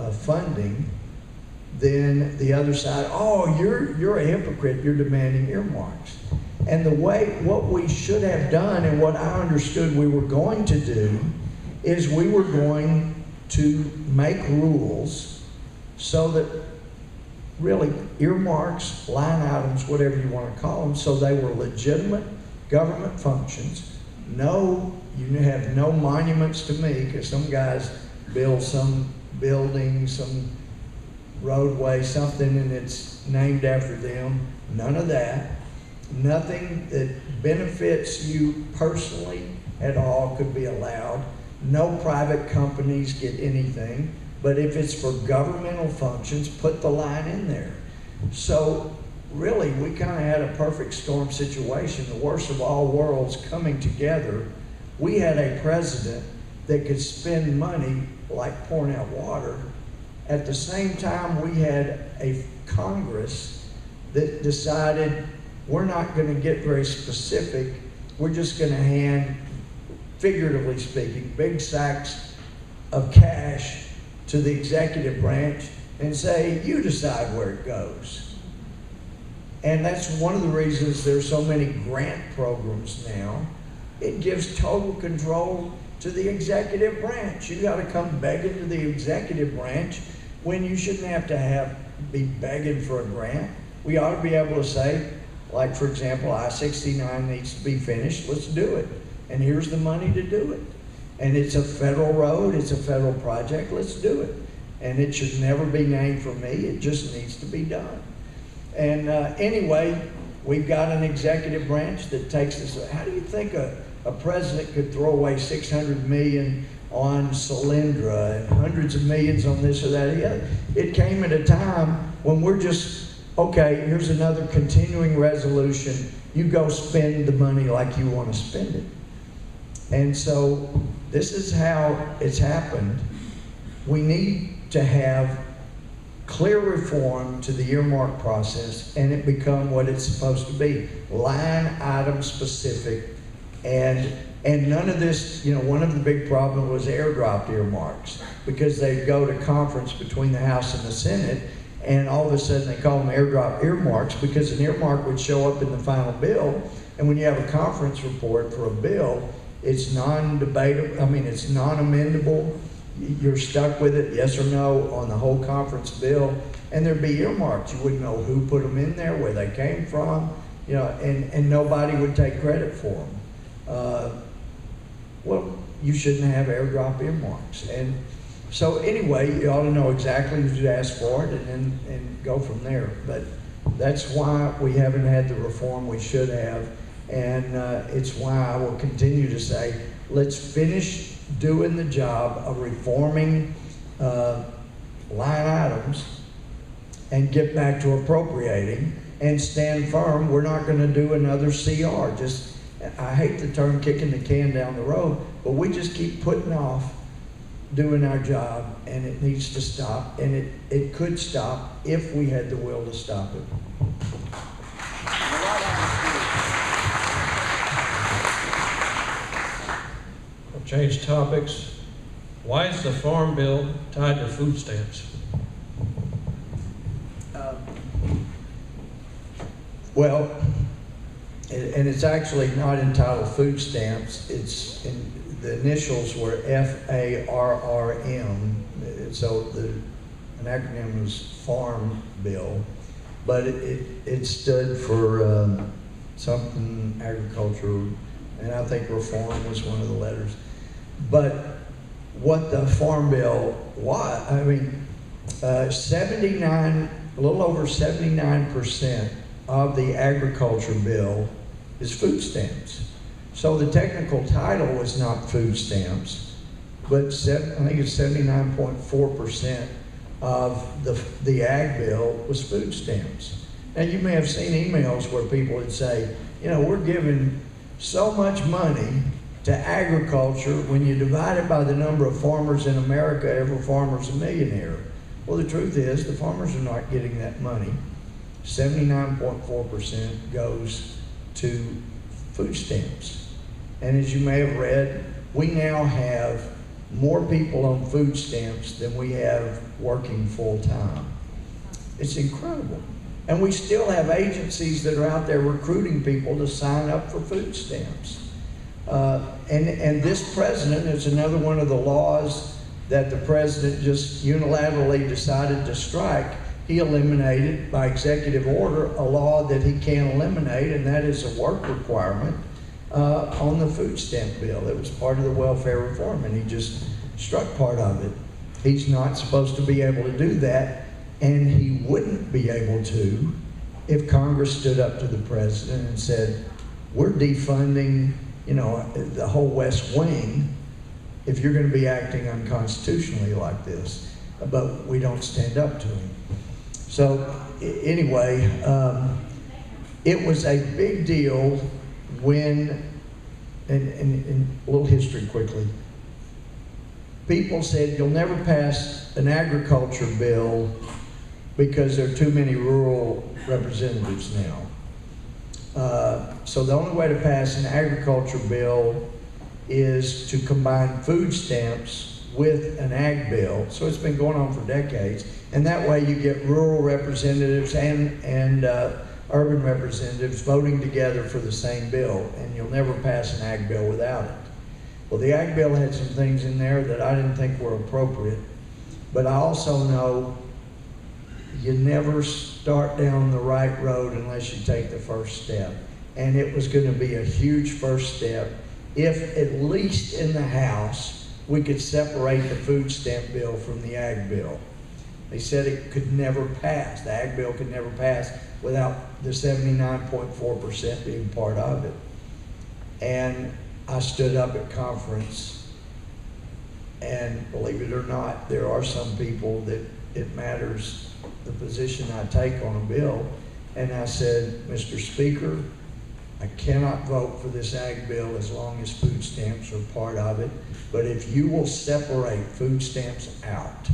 of funding, then the other side, oh, you're a hypocrite, you're demanding earmarks. And what we should have done, and what I understood we were going to do, is we were going to make rules so that really earmarks, line items, whatever you want to call them, so they were legitimate government functions. No, you have no monuments to me, because some guys build some building, some roadway, something, and it's named after them. None of that. Nothing that benefits you personally at all could be allowed. No private companies get anything. But if it's for governmental functions, put the line in there. So really, we kind of had a perfect storm situation, the worst of all worlds coming together. We had a president that could spend money like pouring out water. At the same time, we had a Congress that decided we're not going to get very specific. We're just going to hand, figuratively speaking, big sacks of cash to the executive branch and say, you decide where it goes. And that's one of the reasons there's so many grant programs now. It gives total control to the executive branch. You got to come begging to the executive branch when you shouldn't have to be begging for a grant. We ought to be able to say, like for example, I-69 needs to be finished, let's do it. And here's the money to do it. And it's a federal road, it's a federal project, let's do it. And it should never be named for me, it just needs to be done. And anyway, we've got an executive branch that takes this. How do you think a president could throw away $600 million on Solyndra and hundreds of millions on this or that or the other? It came at a time when we're just, okay, here's another continuing resolution. You go spend the money like you want to spend it. And so this is how it's happened. We need to have clear reform to the earmark process and it become what it's supposed to be, line item specific. And none of this, you know, one of the big problems was airdrop earmarks, because they'd go to conference between the House and the Senate, and all of a sudden they call them airdrop earmarks, because an earmark would show up in the final bill, and when you have a conference report for a bill, it's non-debatable, I mean, it's non-amendable. You're stuck with it, yes or no, on the whole conference bill, and there'd be earmarks. You wouldn't know who put them in there, where they came from, you know, and nobody would take credit for them. Well, you shouldn't have airdrop earmarks. And so anyway, you ought to know exactly who to ask for it and go from there. But that's why we haven't had the reform we should have. And it's why I will continue to say, let's finish doing the job of reforming line items and get back to appropriating and stand firm. We're not going to do another CR. Just, I hate the term kicking the can down the road, but we just keep putting off doing our job, and it needs to stop, and it could stop if we had the will to stop it. We'll change topics. Why is the farm bill tied to food stamps? Well, and it's actually not entitled food stamps. It's the initials were FARRM, so an acronym was Farm Bill, but it stood for something agriculture, and I think reform was one of the letters. But what the Farm Bill was, I mean, a little over 79% of the agriculture bill is food stamps. So the technical title was not food stamps, but I think it's 79.4% of the ag bill was food stamps. Now you may have seen emails where people would say, you know, we're giving so much money to agriculture. When you divide it by the number of farmers in America, every farmer's a millionaire. Well, the truth is the farmers are not getting that money. 79.4% goes to food stamps. And as you may have read, we now have more people on food stamps than we have working full-time. It's incredible. And we still have agencies that are out there recruiting people to sign up for food stamps. And this president, it's another one of the laws that the president just unilaterally decided to strike. He eliminated, by executive order, a law that he can't eliminate, and that is a work requirement on the food stamp bill. It was part of the welfare reform, and he just struck part of it. He's not supposed to be able to do that, and he wouldn't be able to if Congress stood up to the president and said, we're defunding, you know, the whole West Wing if you're going to be acting unconstitutionally like this. But we don't stand up to him. So anyway, it was a big deal when, and a little history quickly, people said you'll never pass an agriculture bill because there are too many rural representatives now. So the only way to pass an agriculture bill is to combine food stamps with an ag bill. So it's been going on for decades. And that way you get rural representatives and urban representatives voting together for the same bill. And you'll never pass an ag bill without it. Well, the ag bill had some things in there that I didn't think were appropriate. But I also know you never start down the right road unless you take the first step. And it was going to be a huge first step if, at least in the House, we could separate the food stamp bill from the ag bill. They said it could never pass. The ag bill could never pass without the 79.4% being part of it. And I stood up at conference, and believe it or not, there are some people that it matters the position I take on a bill. And I said, Mr. Speaker, I cannot vote for this ag bill as long as food stamps are part of it. But if you will separate food stamps out,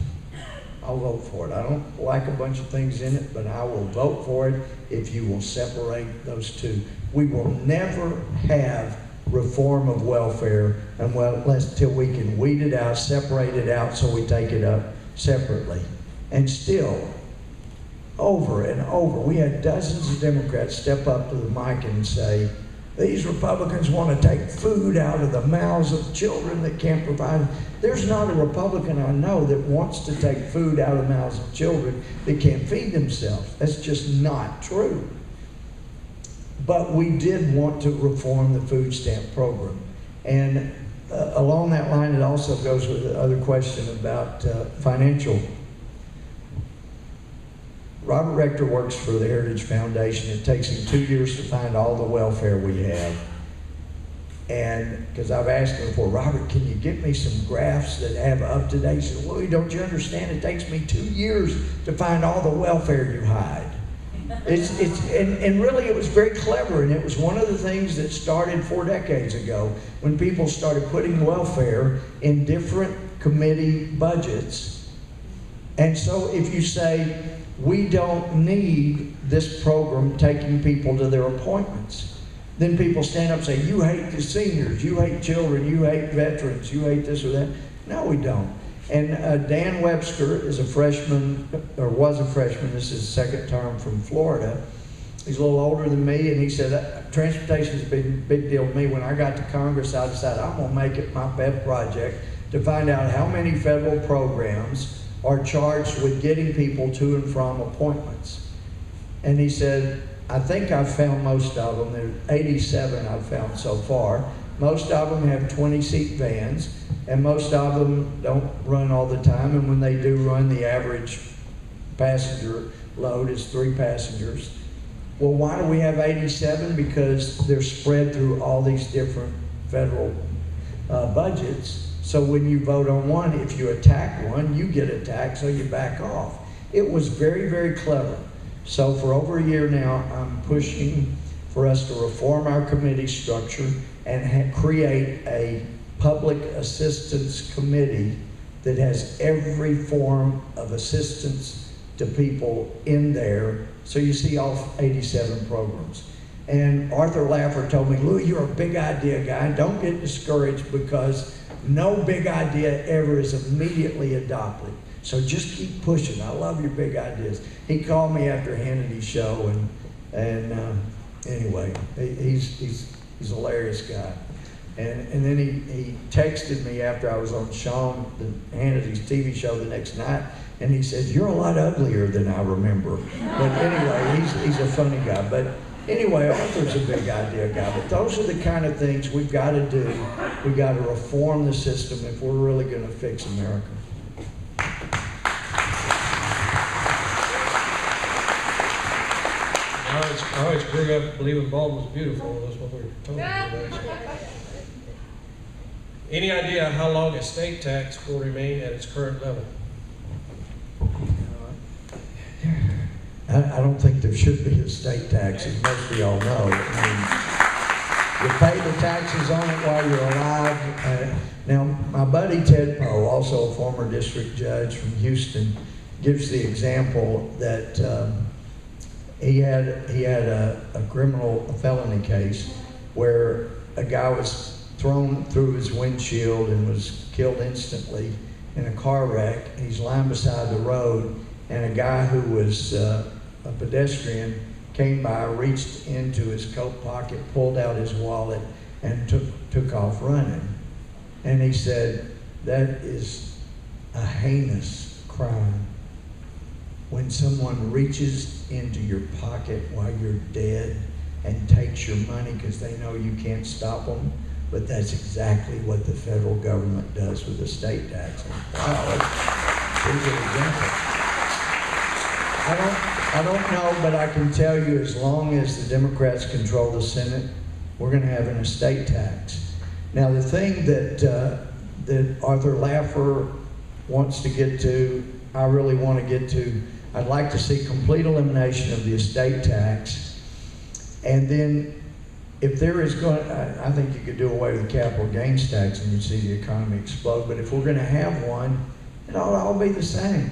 I'll vote for it. I don't like a bunch of things in it, but I will vote for it if you will separate those two. We will never have reform of welfare until we can weed it out, separate it out, so we take it up separately. And still, over and over, we had dozens of Democrats step up to the mic and say, these Republicans want to take food out of the mouths of children that can't provide. There's not a Republican I know that wants to take food out of the mouths of children that can't feed themselves. That's just not true. But we did want to reform the food stamp program. And along that line, it also goes with the other question about financial. Robert Rector works for the Heritage Foundation. It takes him 2 years to find all the welfare we have. And because I've asked him before, Robert, can you get me some graphs that have up-to-date? He said, Louie, don't you understand? It takes me 2 years to find all the welfare you hide. And really it was very clever, and it was one of the things that started 4 decades ago when people started putting welfare in different committee budgets. And so if you say, we don't need this program taking people to their appointments, then people stand up and say, you hate the seniors, you hate children, you hate veterans, you hate this or that. No, we don't. And Dan Webster is a freshman, or was a freshman, this is his second term from Florida. He's a little older than me, and he said, transportation has been a big deal to me. When I got to Congress, I decided I'm going to make it my pet project to find out how many federal programs are charged with getting people to and from appointments. And he said, I think I've found most of them. There are 87 I've found so far. Most of them have 20-seat vans, and most of them don't run all the time. And when they do run, the average passenger load is 3 passengers. Well, why do we have 87? Because they're spread through all these different federal budgets. So when you vote on one, if you attack one, you get attacked, so you back off. It was very, very clever. So for over a year now, I'm pushing for us to reform our committee structure and create a public assistance committee that has every form of assistance to people in there. So you see all 87 programs. And Arthur Laffer told me, Louie, you're a big idea guy. Don't get discouraged because No big idea ever is immediately adopted. So just keep pushing. I love your big ideas. He called me after Hannity's show, and anyway, he's a hilarious guy. And then he texted me after I was on Sean Hannity's TV show the next night, and he says, "You're a lot uglier than I remember." But anyway, he's a funny guy. But anyway, Arthur's a big idea guy. But those are the kind of things we've got to do. We've got to reform the system if we're really going to fix America. I always grew up believing Baldwin was beautiful. That's what we were told today. Any idea how long a state tax will remain at its current level? I don't think there should be a state tax, as most of y'all know. I mean, you pay the taxes on it while you're alive. Now, my buddy Ted Poe, also a former district judge from Houston, gives the example that he had a felony case where a guy was thrown through his windshield and was killed instantly in a car wreck. He's lying beside the road, and a guy who was a pedestrian came by, reached into his coat pocket, pulled out his wallet, and took off running. And he said, that is a heinous crime. When someone reaches into your pocket while you're dead and takes your money because they know you can't stop them, but that's exactly what the federal government does with the state tax. Wow, here's an example. I don't know, but I can tell you, as long as the Democrats control the Senate, we're going to have an estate tax. Now, the thing that Arthur Laffer wants to get to, I really want to get to. I'd like to see complete elimination of the estate tax, and then if there is going, I think you could do away with the capital gains tax and you'd see the economy explode. But if we're going to have one, it ought to all be the same.